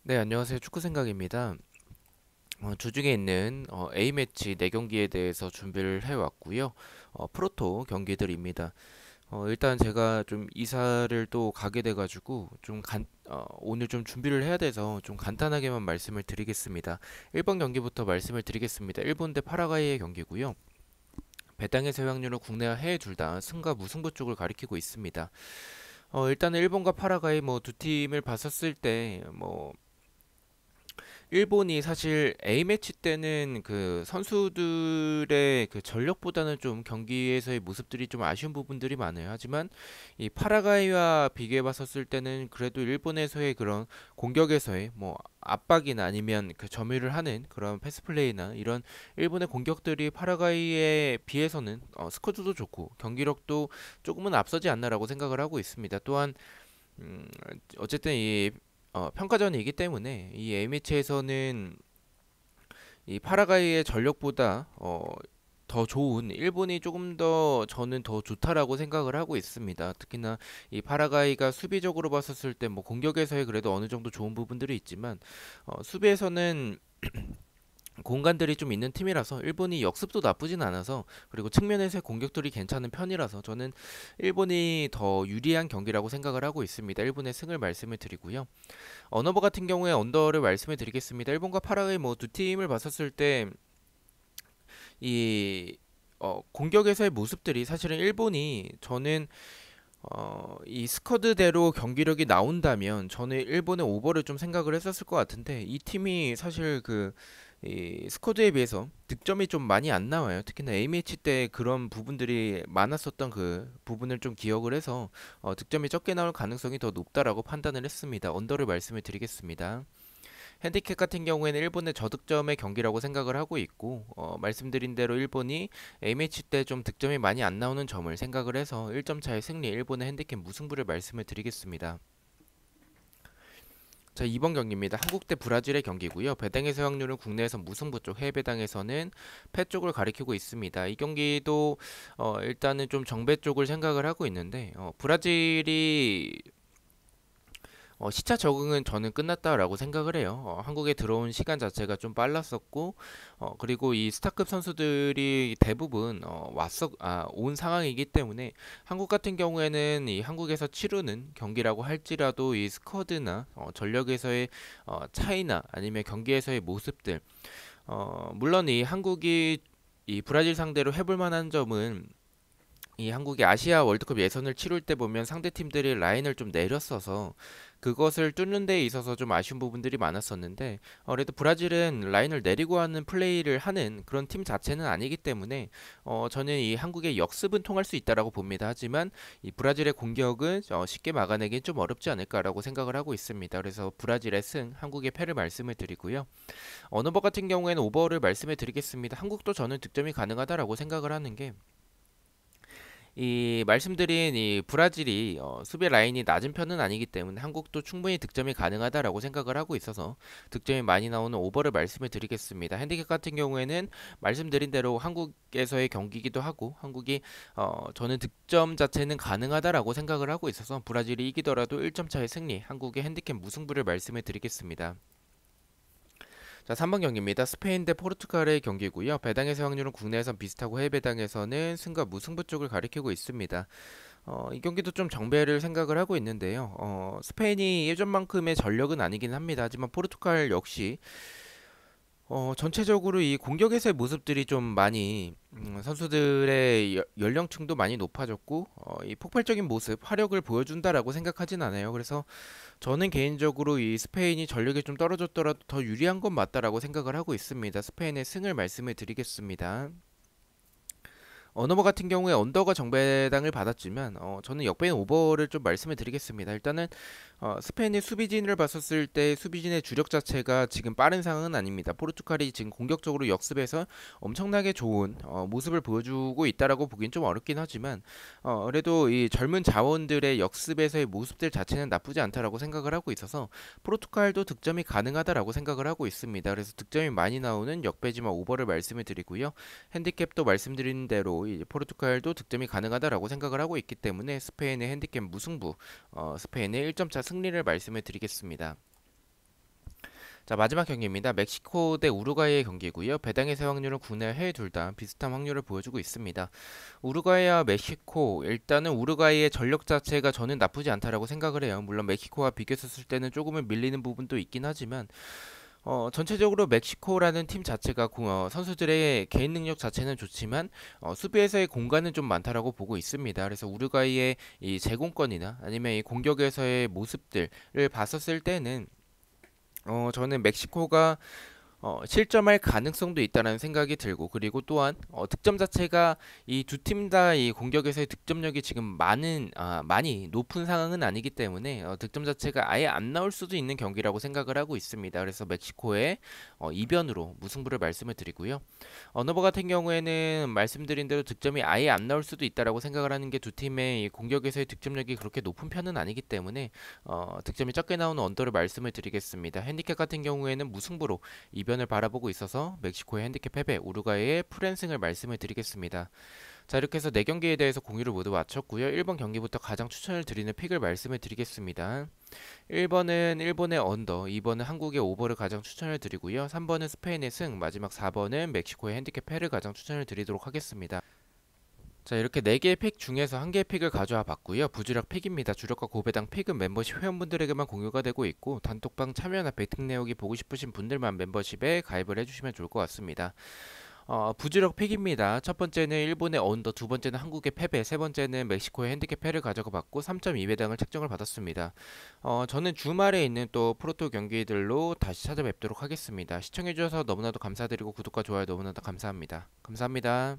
네, 안녕하세요. 축구 생각입니다. 주중에 있는 A매치 4경기에 대해서 준비를 해왔고요. 프로토 경기들입니다. 일단 제가 좀 이사를 또 가게 돼가지고 오늘 좀 준비를 해야 돼서 좀 간단하게만 말씀을 드리겠습니다. 1번 경기부터 말씀을 드리겠습니다. 일본 대 파라과이의 경기고요. 배당의 세확률은 국내와 해외 둘 다 승과 무승부 쪽을 가리키고 있습니다. 일단은 일본과 파라과이 뭐 두 팀을 봤었을 때뭐 일본이 사실 A매치 때는 그 선수들의 그 전력보다는 좀 경기에서의 모습들이 좀 아쉬운 부분들이 많아요. 하지만 이 파라과이와 비교해 봤었을 때는 그래도 일본에서의 그런 공격에서의 뭐 압박이나 아니면 그 점유를 하는 그런 패스 플레이나 이런 일본의 공격들이 파라과이에 비해서는 스쿼드도 좋고 경기력도 조금은 앞서지 않나라고 생각을 하고 있습니다. 또한 음, 어쨌든 이 평가전이기 때문에 이 A매치에서는 이 파라과이의 전력보다 더 좋은 일본이 조금 더 저는 더 좋다라고 생각을 하고 있습니다. 특히나 이 파라과이가 수비적으로 봤었을 때 뭐 공격에서의 그래도 어느 정도 좋은 부분들이 있지만 수비에서는 공간들이 좀 있는 팀이라서 일본이 역습도 나쁘진 않아서 그리고 측면에서의 공격들이 괜찮은 편이라서 저는 일본이 더 유리한 경기라고 생각을 하고 있습니다. 일본의 승을 말씀을 드리고요. 언어버 같은 경우에 언더를 말씀을 드리겠습니다. 일본과 파라과이 뭐 두 팀을 봤었을 때 이 공격에서의 모습들이 사실은 일본이 저는 이 스쿼드대로 경기력이 나온다면 저는 일본의 오버를 좀 생각을 했었을 것 같은데 이 팀이 사실 이 스쿼드에 비해서 득점이 좀 많이 안 나와요. 특히나 A매치 때 그런 부분들이 많았었던 그 부분을 좀 기억을 해서 득점이 적게 나올 가능성이 더 높다라고 판단을 했습니다. 언더를 말씀을 드리겠습니다. 핸디캡 같은 경우에는 일본의 저득점의 경기라고 생각을 하고 있고 말씀드린 대로 일본이 A매치 때 좀 득점이 많이 안 나오는 점을 생각을 해서 1점 차의 승리 일본의 핸디캡 무승부를 말씀을 드리겠습니다. 자, 2번 경기입니다. 한국 대 브라질의 경기고요. 배당의 수확률은 국내에서 무승부 쪽, 해외 배당에서는 패 쪽을 가리키고 있습니다. 이 경기도 일단은 좀 정배 쪽을 생각을 하고 있는데 브라질이 시차 적응은 저는 끝났다라고 생각을 해요. 한국에 들어온 시간 자체가 좀 빨랐었고, 그리고 이 스타급 선수들이 대부분 온 상황이기 때문에 한국 같은 경우에는 이 한국에서 치르는 경기라고 할지라도 이 스쿼드나 전력에서의 차이나 아니면 경기에서의 모습들, 물론 이 한국이 이 브라질 상대로 해볼 만한 점은 이 한국이 아시아 월드컵 예선을 치를 때 보면 상대 팀들이 라인을 좀 내렸어서 그것을 뚫는 데 있어서 좀 아쉬운 부분들이 많았었는데 그래도 브라질은 라인을 내리고 하는 플레이를 하는 그런 팀 자체는 아니기 때문에 저는 이 한국의 역습은 통할 수 있다라고 봅니다. 하지만 이 브라질의 공격은 쉽게 막아내긴 좀 어렵지 않을까라고 생각을 하고 있습니다. 그래서 브라질의 승, 한국의 패를 말씀을 드리고요. 언어버 같은 경우에는 오버를 말씀을 드리겠습니다. 한국도 저는 득점이 가능하다라고 생각을 하는 게 이 말씀드린 이 브라질이 수비 라인이 낮은 편은 아니기 때문에 한국도 충분히 득점이 가능하다라고 생각을 하고 있어서 득점이 많이 나오는 오버를 말씀을 드리겠습니다. 핸디캡 같은 경우에는 말씀드린 대로 한국에서의 경기이기도 하고 한국이 저는 득점 자체는 가능하다라고 생각을 하고 있어서 브라질이 이기더라도 1점 차의 승리, 한국의 핸디캡 무승부를 말씀을 드리겠습니다. 자, 3번 경기입니다. 스페인 대 포르투갈의 경기고요. 배당의 수확률은 국내에선 비슷하고 해외 배당에서는 승과 무승부 쪽을 가리키고 있습니다. 이 경기도 좀 정배를 생각을 하고 있는데요. 스페인이 예전만큼의 전력은 아니긴 합니다. 하지만 포르투갈 역시 전체적으로 이 공격에서의 모습들이 좀 많이 선수들의 연령층도 많이 높아졌고 이 폭발적인 모습, 화력을 보여준다라고 생각하진 않아요. 그래서 저는 개인적으로 이 스페인이 전력이 좀 떨어졌더라도 더 유리한 건 맞다라고 생각을 하고 있습니다. 스페인의 승을 말씀을 드리겠습니다. 언어버 같은 경우에 언더가 정배당을 받았지만 저는 역배인 오버를 좀 말씀을 드리겠습니다. 일단은 스페인의 수비진을 봤었을 때 수비진의 주력 자체가 지금 빠른 상황은 아닙니다. 포르투갈이 지금 공격적으로 역습해서 엄청나게 좋은 모습을 보여주고 있다라고 보긴 좀 어렵긴 하지만 그래도 이 젊은 자원들의 역습에서의 모습들 자체는 나쁘지 않다라고 생각을 하고 있어서 포르투갈도 득점이 가능하다라고 생각을 하고 있습니다. 그래서 득점이 많이 나오는 역배지만 오버를 말씀을 드리고요. 핸디캡도 말씀드린 대로 이 포르투갈도 득점이 가능하다라고 생각을 하고 있기 때문에 스페인의 핸디캡 무승부, 스페인의 1점차 승리를 말씀을 드리겠습니다. 자, 마지막 경기입니다. 멕시코 대 우루과이의 경기고요. 배당의 세 확률은 국내와 해외 둘 다 비슷한 확률을 보여주고 있습니다. 우루과이와 멕시코, 일단은 우루과이의 전력 자체가 저는 나쁘지 않다라고 생각을 해요. 물론 멕시코와 비교했을 때는 조금은 밀리는 부분도 있긴 하지만 전체적으로 멕시코라는 팀 자체가 선수들의 개인 능력 자체는 좋지만 수비에서의 공간은 좀 많다라고 보고 있습니다. 그래서 우루과이의 이 제공권이나 아니면 이 공격에서의 모습들을 봤었을 때는 저는 멕시코가 실점할 가능성도 있다는 생각이 들고 그리고 또한 득점 자체가 이 두 팀 다 이 공격에서의 득점력이 지금 많이 높은 상황은 아니기 때문에 득점 자체가 아예 안 나올 수도 있는 경기라고 생각을 하고 있습니다. 그래서 멕시코의 이변으로 무승부를 말씀을 드리고요. 어너버 같은 경우에는 말씀드린 대로 득점이 아예 안 나올 수도 있다라고 생각을 하는 게 두 팀의 이 공격에서의 득점력이 그렇게 높은 편은 아니기 때문에 득점이 적게 나오는 언더를 말씀을 드리겠습니다. 핸디캡 같은 경우에는 무승부로 이변을 바라보고 있어서 멕시코의 핸디캡 패배, 우루과이의 풀앤승을 말씀을 드리겠습니다. 자, 이렇게 해서 4경기에 대해서 공유를 모두 마쳤고요. 1번 경기부터 가장 추천을 드리는 픽을 말씀을 드리겠습니다. 1번은 일본의 언더, 2번은 한국의 오버를 가장 추천을 드리고요. 3번은 스페인의 승, 마지막 4번은 멕시코의 핸디캡 패를 가장 추천을 드리도록 하겠습니다. 자, 이렇게 4개의 픽 중에서 1개의 픽을 가져와 봤고요. 부주력 픽입니다. 주력과 고배당 픽은 멤버십 회원분들에게만 공유가 되고 있고 단톡방 참여나 베팅 내역이 보고 싶으신 분들만 멤버십에 가입을 해주시면 좋을 것 같습니다. 부주력 픽입니다. 첫 번째는 일본의 언더, 두 번째는 한국의 패배, 세 번째는 멕시코의 핸디캡 패를 가져가 봤고 3.2배당을 책정을 받았습니다. 저는 주말에 있는 또 프로토 경기들로 다시 찾아뵙도록 하겠습니다. 시청해주셔서 너무나도 감사드리고 구독과 좋아요 너무나도 감사합니다. 감사합니다.